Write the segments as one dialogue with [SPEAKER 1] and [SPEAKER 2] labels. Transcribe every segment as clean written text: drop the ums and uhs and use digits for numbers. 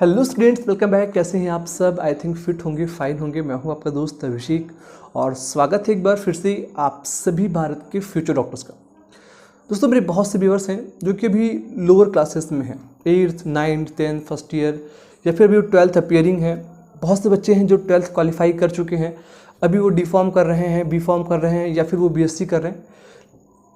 [SPEAKER 1] Hello students, welcome back. कैसे हैं आप सब? आई थिंक फिट होंगे, फाइन होंगे। मैं हूं आपका दोस्त अभिषेक और स्वागत है एक बार फिर से आप सभी भारत के फ्यूचर डॉक्टर्स का। दोस्तों, मेरे बहुत से व्यूअर्स हैं जो कि अभी लोअर क्लासेस में हैं, 8th 9th 10th first year या फिर अभी 12th अपियरिंग है। बहुत से बच्चे हैं जो 12th क्वालिफाई कर चुके हैं, अभी वो डी फॉर्म कर रहे हैं, बी फॉर्म कर रहे हैं या फिर वो BSc कर रहे हैं,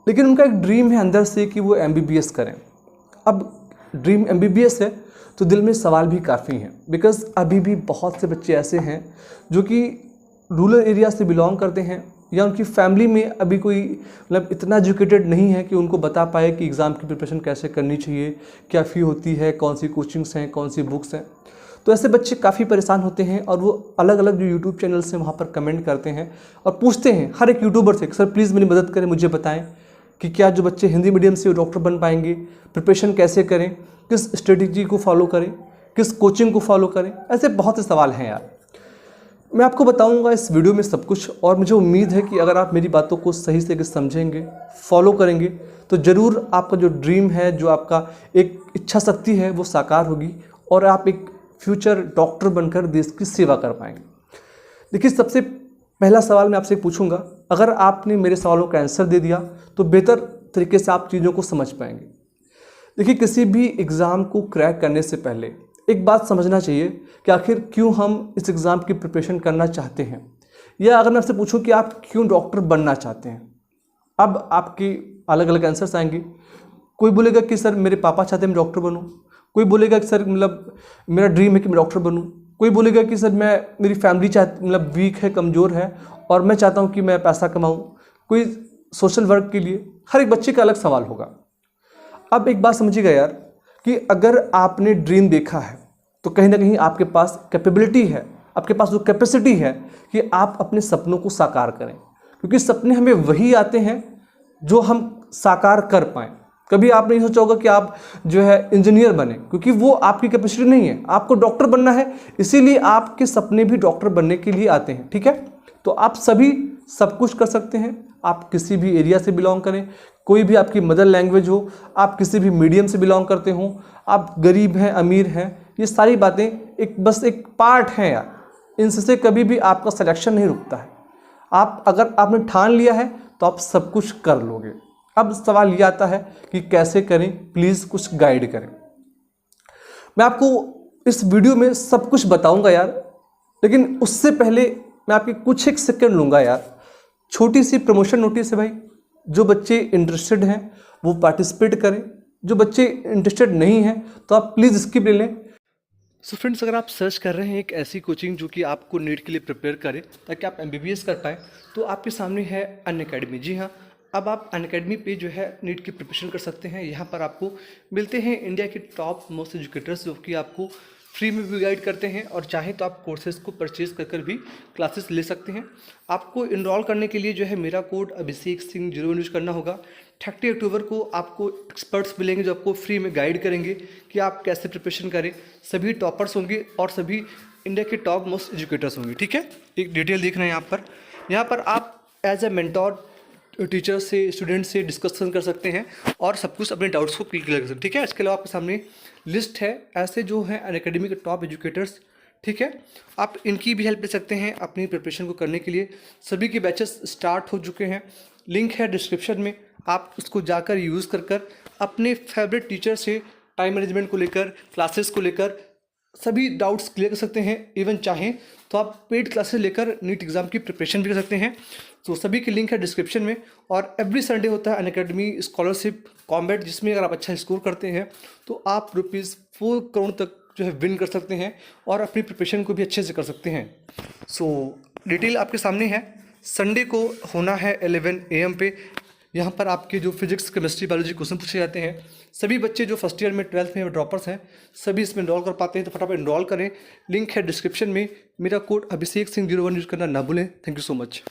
[SPEAKER 1] लेकिन उनका एक ड्रीम है अंदर से कि वो MBBS करें। अब ड्रीम MBBS है तो दिल में सवाल भी काफ़ी हैं, बिकॉज़ अभी भी बहुत से बच्चे ऐसे हैं जो कि रूरल एरिया से बिलोंग करते हैं या उनकी फैमिली में अभी कोई मतलब इतना एजुकेटेड नहीं है कि उनको बता पाए कि एग्ज़ाम की प्रिपरेशन कैसे करनी चाहिए, क्या फ़ी होती है, कौन सी कोचिंग्स हैं, कौन सी बुक्स हैं। तो ऐसे बच्चे काफ़ी परेशान होते हैं और वो अलग अलग जो यूट्यूब चैनल्स हैं वहाँ पर कमेंट करते हैं और पूछते हैं हर एक यूट्यूबर से, सर प्लीज़ मेरी मदद करें, मुझे बताएं कि क्या जो बच्चे हिंदी मीडियम से वो डॉक्टर बन पाएंगे, प्रिपरेशन कैसे करें, किस स्ट्रेटजी को फॉलो करें, किस कोचिंग को फॉलो करें। ऐसे बहुत से सवाल हैं यार। मैं आपको बताऊंगा इस वीडियो में सब कुछ, और मुझे उम्मीद है कि अगर आप मेरी बातों को सही से समझेंगे, फॉलो करेंगे, तो ज़रूर आपका जो ड्रीम है, जो आपका एक इच्छा शक्ति है, वो साकार होगी और आप एक फ्यूचर डॉक्टर बनकर देश की सेवा कर पाएंगे। देखिए, सबसे पहला सवाल मैं आपसे पूछूंगा, अगर आपने मेरे सवालों का आंसर दे दिया तो बेहतर तरीके से आप चीज़ों को समझ पाएंगे। देखिए, किसी भी एग्ज़ाम को क्रैक करने से पहले एक बात समझना चाहिए कि आखिर क्यों हम इस एग्ज़ाम की प्रिपरेशन करना चाहते हैं, या अगर मैं आपसे पूछूं कि आप क्यों डॉक्टर बनना चाहते हैं, अब आपके अलग अलग आंसर्स आएंगे। कोई बोलेगा कि सर मेरे पापा चाहते हैं मैं डॉक्टर बनूं, कोई बोलेगा कि सर मतलब मेरा ड्रीम है कि मैं डॉक्टर बनूं, कोई बोलेगा कि सर मेरी फैमिली मतलब वीक है, कमज़ोर है और मैं चाहता हूँ कि मैं पैसा कमाऊँ, कोई सोशल वर्क के लिए। हर एक बच्चे का अलग सवाल होगा। अब एक बात समझिएगा यार, कि अगर आपने ड्रीम देखा है तो कहीं ना कहीं आपके पास कैपेबिलिटी है, आपके पास वो कैपेसिटी है कि आप अपने सपनों को साकार करें, क्योंकि सपने हमें वही आते हैं जो हम साकार कर पाएँ। कभी आपने नहीं सोचा होगा कि आप जो है इंजीनियर बने, क्योंकि वो आपकी कैपेसिटी नहीं है। आपको डॉक्टर बनना है, इसीलिए आपके सपने भी डॉक्टर बनने के लिए आते हैं। ठीक है, तो आप सभी सब कुछ कर सकते हैं। आप किसी भी एरिया से बिलोंग करें, कोई भी आपकी मदर लैंग्वेज हो, आप किसी भी मीडियम से बिलोंग करते हो, आप गरीब हैं, अमीर हैं, ये सारी बातें बस एक पार्ट हैं यार। इनसे कभी भी आपका सिलेक्शन नहीं रुकता है। अगर आपने ठान लिया है तो आप सब कुछ कर लोगे। अब सवाल ये आता है कि कैसे करें, प्लीज़ कुछ गाइड करें। मैं आपको इस वीडियो में सब कुछ बताऊंगा यार, लेकिन उससे पहले मैं आपके कुछ एक सेकंड लूँगा यार। छोटी सी प्रमोशन नोटिस है भाई, जो बच्चे इंटरेस्टेड हैं वो पार्टिसिपेट करें, जो बच्चे इंटरेस्टेड नहीं हैं तो आप प्लीज़ स्किप ले लें। सो फ्रेंड्स, अगर आप सर्च कर रहे हैं एक ऐसी कोचिंग जो कि आपको नीट के लिए प्रिपेयर करे ताकि आप MBBS कर पाएँ, तो आपके सामने है अनअकैडमी। जी हाँ, अब आप अनअकैडमी पे जो है नीट की प्रिपरेशन कर सकते हैं। यहाँ पर आपको मिलते हैं इंडिया के टॉप मोस्ट एजुकेटर्स, जो कि आपको फ्री में भी गाइड करते हैं, और चाहे तो आप कोर्सेज को परचेज कर भी क्लासेस ले सकते हैं। आपको इनरोल करने के लिए जो है मेरा कोड अभिषेक सिंह 01 यूज करना होगा। 30 अक्टूबर को आपको एक्सपर्ट्स मिलेंगे जो आपको फ्री में गाइड करेंगे कि आप कैसे प्रिपरेशन करें। सभी टॉपर्स होंगे और सभी इंडिया के टॉप मोस्ट एजुकेटर्स होंगे। ठीक है, एक डिटेल देख रहे हैं यहाँ पर आप एज ए मेंटोर टीचर से, स्टूडेंट से डिस्कशन कर सकते हैं और सब कुछ अपने डाउट्स को क्लियर कर सकते हैं। ठीक है, इसके अलावा आपके सामने लिस्ट है ऐसे जो हैं अनअकैडमी के टॉप एजुकेटर्स। ठीक है, आप इनकी भी हेल्प ले सकते हैं अपनी प्रिपरेशन को करने के लिए। सभी के बैचेस स्टार्ट हो चुके हैं, लिंक है डिस्क्रिप्शन में, आप उसको जाकर यूज़ कर अपने फेवरेट टीचर से टाइम मैनेजमेंट को लेकर, क्लासेस को लेकर सभी डाउट्स क्लियर कर सकते हैं। इवन चाहें तो आप पेड क्लासेस लेकर नीट एग्ज़ाम की प्रिपरेशन भी कर सकते हैं। तो सभी की लिंक है डिस्क्रिप्शन में। और एवरी संडे होता है अनअकैडमी स्कॉलरशिप कॉम्बैट, जिसमें अगर आप अच्छा स्कोर करते हैं तो आप ₹4 करोड़ तक जो है विन कर सकते हैं और अपनी प्रिपरेशन को भी अच्छे से कर सकते हैं। सो डिटेल आपके सामने है। संडे को होना है 11 AM पे। यहाँ पर आपके जो फिजिक्स, केमिस्ट्री, बायोलॉजी क्वेश्चन पूछे जाते हैं। सभी बच्चे जो फर्स्ट ईयर में, 12th में ड्रॉपर्स हैं, सभी इसमें इनरोल कर पाते हैं, तो फटाफट इनरोल करें। लिंक है डिस्क्रिप्शन में। मेरा कोड अभिषेक सिंह 01 यूज करना ना भूलें। Thank you so much.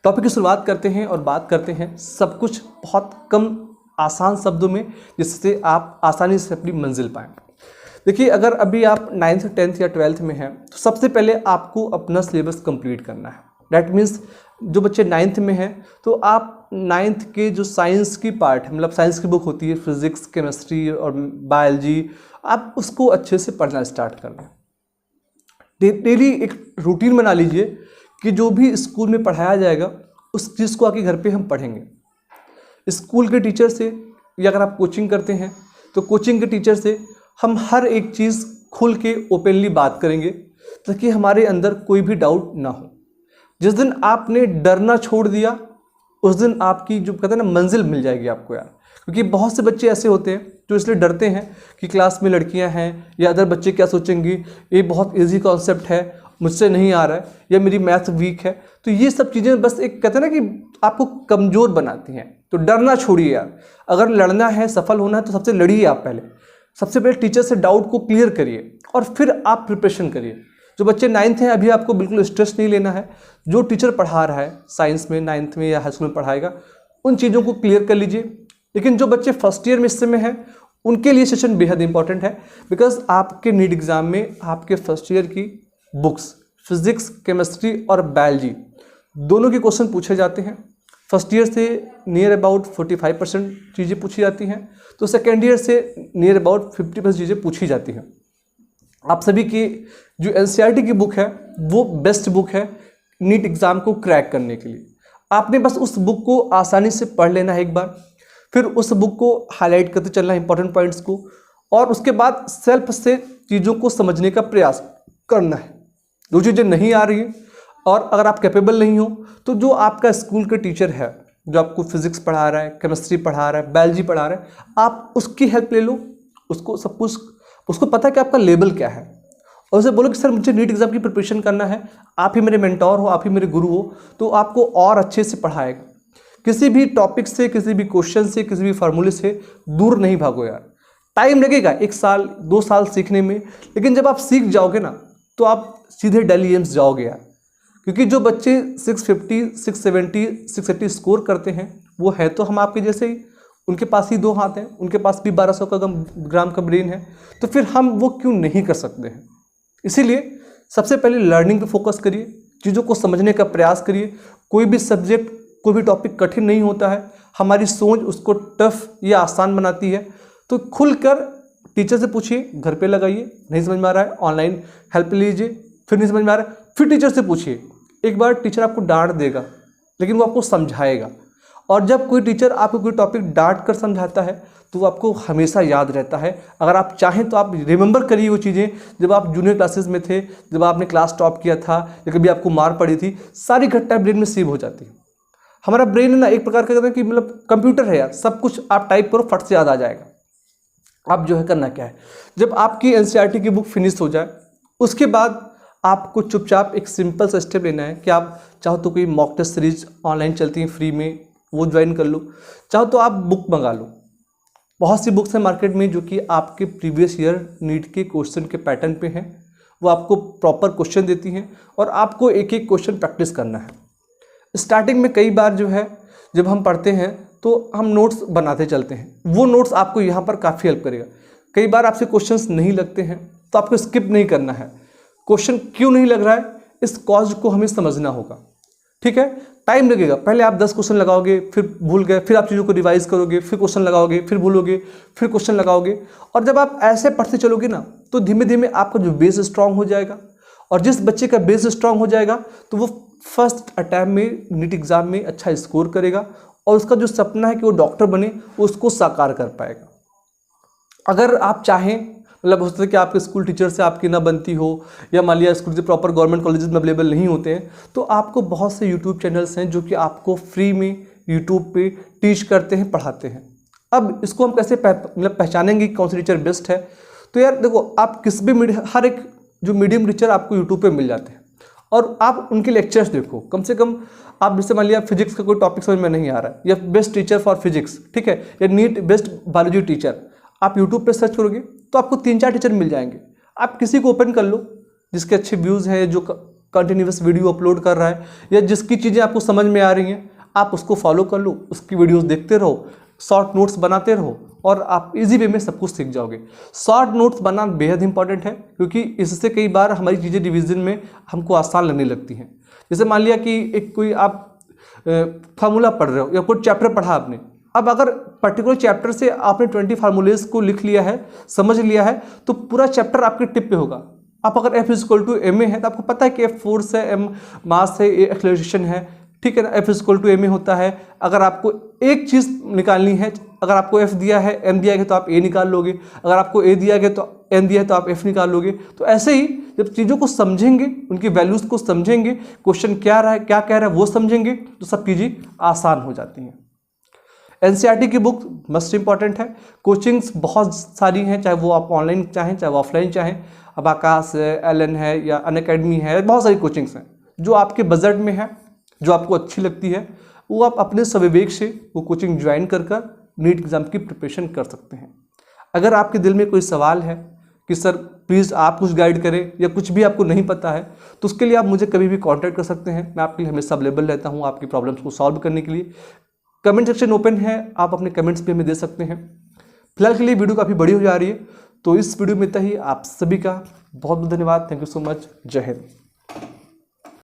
[SPEAKER 1] Topic की शुरुआत करते हैं और बात करते हैं सब कुछ बहुत कम आसान शब्दों में, जिससे आप आसानी से अपनी मंजिल पाएँ। देखिए, अगर अभी आप 9th 10th या 12th में हैं तो सबसे पहले आपको अपना सिलेबस कंप्लीट करना है। डैट मीन्स जो बच्चे 9th में हैं तो आप 9th के जो साइंस की पार्ट है, मतलब साइंस की बुक होती है, फिजिक्स, केमिस्ट्री और बायोलॉजी आप उसको अच्छे से पढ़ना स्टार्ट कर दें। डेली एक रूटीन बना लीजिए कि जो भी स्कूल में पढ़ाया जाएगा उस चीज़ को आके घर पे हम पढ़ेंगे। स्कूल के टीचर से, या अगर आप कोचिंग करते हैं तो कोचिंग के टीचर से हम हर एक चीज़ खुल के ओपनली बात करेंगे ताकि हमारे अंदर कोई भी डाउट ना हो। जिस दिन आपने डरना छोड़ दिया उस दिन आपकी जो कहते हैं ना मंजिल मिल जाएगी आपको यार। क्योंकि बहुत से बच्चे ऐसे होते हैं जो इसलिए डरते हैं कि क्लास में लड़कियां हैं या अदर बच्चे क्या सोचेंगे, ये बहुत इजी कॉन्सेप्ट है, मुझसे नहीं आ रहा है, या मेरी मैथ वीक है। तो ये सब चीज़ें बस एक कहते हैं ना कि आपको कमज़ोर बनाती हैं। तो डरना छोड़िए यार, अगर लड़ना है, सफल होना है तो सबसे लड़िए आप पहले। सबसे पहले टीचर से डाउट को क्लियर करिए और फिर आप प्रिपरेशन करिए। जो बच्चे 9th हैं अभी आपको बिल्कुल स्ट्रेस नहीं लेना है। जो टीचर पढ़ा रहा है साइंस में 9th में या हाई स्कूल में पढ़ाएगा उन चीज़ों को क्लियर कर लीजिए। लेकिन जो बच्चे फर्स्ट ईयर में इस समय हैं उनके लिए सेशन बेहद इंपॉर्टेंट है, बिकॉज आपके नीट एग्ज़ाम में आपके फर्स्ट ईयर की बुक्स फिजिक्स, केमिस्ट्री और बायोलॉजी दोनों के क्वेश्चन पूछे जाते हैं। फर्स्ट ईयर से नियर अबाउट 45% चीज़ें पूछी जाती हैं, तो सेकेंड ईयर से नियर अबाउट 50% चीज़ें पूछी जाती हैं। आप सभी की जो एनसीईआरटी की बुक है वो बेस्ट बुक है नीट एग्ज़ाम को क्रैक करने के लिए। आपने बस उस बुक को आसानी से पढ़ लेना है एक बार, फिर उस बुक को हाईलाइट करते चलना है इंपॉर्टेंट पॉइंट्स को, और उसके बाद सेल्फ से चीज़ों को समझने का प्रयास करना है। जो चीज़ें नहीं आ रही हैं और अगर आप कैपेबल नहीं हो तो जो आपका स्कूल के टीचर है जो आपको फिजिक्स पढ़ा रहा है, केमिस्ट्री पढ़ा रहा है, बायोलॉजी पढ़ा रहा है, आप उसकी हेल्प ले लो। उसको सब कुछ उसको पता है कि आपका लेवल क्या है, और उसे बोलो कि सर मुझे नीट एग्ज़ाम की प्रिपरेशन करना है, आप ही मेरे मेंटोर हो, आप ही मेरे गुरु हो, तो आपको और अच्छे से पढ़ाएगा। किसी भी टॉपिक से, किसी भी क्वेश्चन से, किसी भी फार्मूले से दूर नहीं भागो यार। टाइम लगेगा 1 साल 2 साल सीखने में, लेकिन जब आप सीख जाओगे ना तो आप सीधे दिल्ली एम्स जाओगे यार। क्योंकि जो बच्चे 650, 670, 680 स्कोर करते हैं वो है तो हम आपके जैसे ही, उनके पास ही 2 हाथ हैं, उनके पास भी 1200 ग्राम का ब्रेन है, तो फिर हम वो क्यों नहीं कर सकते हैं। इसीलिए सबसे पहले लर्निंग पे फोकस करिए, चीज़ों को समझने का प्रयास करिए। कोई भी सब्जेक्ट, कोई भी टॉपिक कठिन नहीं होता है, हमारी सोच उसको टफ या आसान बनाती है। तो खुलकर टीचर से पूछिए, घर पे लगाइए, नहीं समझ में आ रहा है ऑनलाइन हेल्प लीजिए, फिर नहीं समझ में आ रहा है फिर टीचर से पूछिए। एक बार टीचर आपको डांट देगा लेकिन वो आपको समझाएगा, और जब कोई टीचर आपको कोई टॉपिक डांट कर समझाता है तो वो आपको हमेशा याद रहता है। अगर आप चाहें तो आप रिमेंबर करिए वो चीज़ें जब आप जूनियर क्लासेस में थे, जब आपने क्लास टॉप किया था या कभी आपको मार पड़ी थी, सारी घटनाएं ब्रेन में सेव हो जाती है। हमारा ब्रेन है ना एक प्रकार का कहते हैं कि मतलब कंप्यूटर है यार, सब कुछ आप टाइप करो फट से याद आ जाएगा। आप जो है करना क्या है, जब आपकी एनसीईआरटी की बुक फिनिश हो जाए उसके बाद आपको चुपचाप एक सिंपल सा स्टेप लेना है कि आप चाहो तो कोई मॉक टेस्ट सीरीज ऑनलाइन चलती हैं फ्री में, वो ज्वाइन कर लो, चाहो तो आप बुक मंगा लो। बहुत सी बुक्स हैं मार्केट में जो कि आपके प्रीवियस ईयर नीट के क्वेश्चन के पैटर्न पे हैं, वो आपको प्रॉपर क्वेश्चन देती हैं और आपको एक एक क्वेश्चन प्रैक्टिस करना है। स्टार्टिंग में कई बार जो है जब हम पढ़ते हैं तो हम नोट्स बनाते चलते हैं, वो नोट्स आपको यहाँ पर काफ़ी हेल्प करेगा। कई बार आपसे क्वेश्चंस नहीं लगते हैं तो आपको स्किप नहीं करना है। क्वेश्चन क्यों नहीं लग रहा है, इस कॉज को हमें समझना होगा। ठीक है, टाइम लगेगा, पहले आप 10 क्वेश्चन लगाओगे, फिर भूल गए, फिर आप चीज़ों को रिवाइज करोगे, फिर क्वेश्चन लगाओगे, फिर भूलोगे, फिर क्वेश्चन लगाओगे, और जब आप ऐसे पढ़ते चलोगे ना तो धीमे धीमे आपका जो बेस स्ट्रांग हो जाएगा। और जिस बच्चे का बेस स्ट्रांग हो जाएगा तो वो फर्स्ट अटैम्प्ट में नीट एग्जाम में अच्छा स्कोर करेगा और उसका जो सपना है कि वो डॉक्टर बने वो उसको साकार कर पाएगा। अगर आप चाहें, मतलब हो सकता है कि आपके स्कूल टीचर से आपकी ना बनती हो, या मान लिया स्कूल से प्रॉपर गवर्नमेंट कॉलेजेस में अवेलेबल नहीं होते हैं, तो आपको बहुत से यूट्यूब चैनल्स हैं जो कि आपको फ्री में यूट्यूब पे टीच करते हैं, पढ़ाते हैं। अब इसको हम कैसे मतलब पहचानेंगे कौन सा टीचर बेस्ट है, तो यार देखो, आप किस भी हर एक जो मीडियम टीचर आपको यूट्यूब पे मिल जाते हैं और आप उनके लेक्चर्स देखो। कम से कम आप जैसे मान लिया फिजिक्स का कोई टॉपिक समझ में नहीं आ रहा है, या बेस्ट टीचर फॉर फिजिक्स, ठीक है, या नीट बेस्ट बायोलॉजी टीचर, आप यूट्यूब पे सर्च करोगे तो आपको 3-4 टीचर मिल जाएंगे। आप किसी को ओपन कर लो जिसके अच्छे व्यूज़ हैं, जो कंटिन्यूस वीडियो अपलोड कर रहा है, या जिसकी चीज़ें आपको समझ में आ रही हैं, आप उसको फॉलो कर लो, उसकी वीडियोस देखते रहो, शॉर्ट नोट्स बनाते रहो और आप इजी वे में सब कुछ सीख जाओगे। शॉर्ट नोट्स बनाना बेहद इंपॉर्टेंट है क्योंकि इससे कई बार हमारी चीज़ें रिवीजन में हमको आसान लगने लगती हैं। जैसे मान लिया कि एक कोई आप फार्मूला पढ़ रहे हो या कोई चैप्टर पढ़ा आपने अब अगर पर्टिकुलर चैप्टर से आपने 20 फार्मूलेज को लिख लिया है, समझ लिया है, तो पूरा चैप्टर आपके टिप पे होगा। आप अगर F = ma है तो आपको पता है कि F फोर्स है, M मास है, A एक्सेलरेशन है, ठीक है ना। F = ma होता है। अगर आपको एक चीज़ निकालनी है, अगर आपको F दिया है, M दिया गया तो आप A निकाल लोगे, अगर आपको A दिया गया तो M दिया है तो आप F निकाल लोगे। तो ऐसे ही जब चीज़ों को समझेंगे, उनकी वैल्यूज़ को समझेंगे, क्वेश्चन क्या रहा है, क्या कह रहा है वो समझेंगे, तो सब चीज़ें आसान हो जाती हैं। NCERT की बुक मस्ट इंपॉर्टेंट है। कोचिंग्स बहुत सारी हैं, चाहे वो आप ऑनलाइन चाहें चाहे वो ऑफलाइन चाहें। अब आकाश है, एलन है या अनअकैडमी है, बहुत सारी कोचिंग्स हैं जो आपके बजट में है, जो आपको अच्छी लगती है, वो आप अपने स्वविवेक से वो कोचिंग ज्वाइन कर नीट एग्ज़ाम की प्रिपरेशन कर सकते हैं। अगर आपके दिल में कोई सवाल है कि सर प्लीज़ आप कुछ गाइड करें या कुछ भी आपको नहीं पता है, तो उसके लिए आप मुझे कभी भी कांटेक्ट कर सकते हैं। मैं आपके लिए हमेशा अवेलेबल रहता हूँ आपकी प्रॉब्लम्स को सॉल्व करने के लिए। कमेंट सेक्शन ओपन है, आप अपने कमेंट्स भी हमें दे सकते हैं। फिलहाल के लिए वीडियो काफ़ी बड़ी हो जा रही है, तो इस वीडियो में इतना ही। आप सभी का बहुत बहुत धन्यवाद। Thank you so much. जय हिंद।